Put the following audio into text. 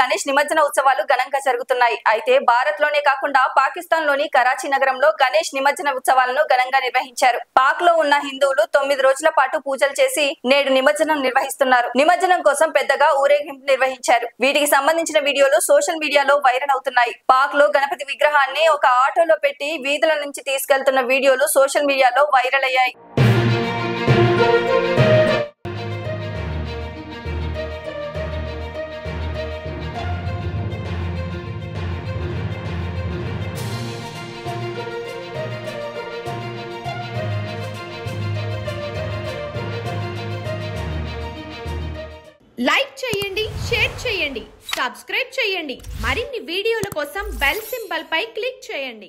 గణేష్ నిమజ్జన ఉత్సవాలు ఘనంగా జరుగుతున్నాయి. అయితే భారత్ లోనే కాకుండా పాకిస్తాన్ లోని కరాచీ నగరంలో గణేష్ నిమజ్జన ఉత్సవాలను ఘనంగా నిర్వహించారు. పాక్ లో ఉన్న హిందువులు 9 రోజుల పాటు పూజలు చేసి నేడు నిమజ్జనం నిర్వహిస్తున్నారు. నిమజ్జనం కోసం పెద్దగా ఊరేగింపు నిర్వహించారు. వీటికి సంబంధించిన వీడియోలు సోషల్ మీడియాలో వైరల్ అవుతున్నాయి. పాక్ లో గణపతి విగ్రహాన్ని ఒక ఆటోలో పెట్టి వీధుల నుంచి తీసుకెళ్తున్న వీడియోలు సోషల్ మీడియాలో వైరల్ అయ్యాయి. లైక్ చేయండి, షేర్ చేయండి, సబ్స్క్రైబ్ చేయండి. మరిన్ని వీడియోల కోసం బెల్ సింబల్ పై క్లిక్ చేయండి.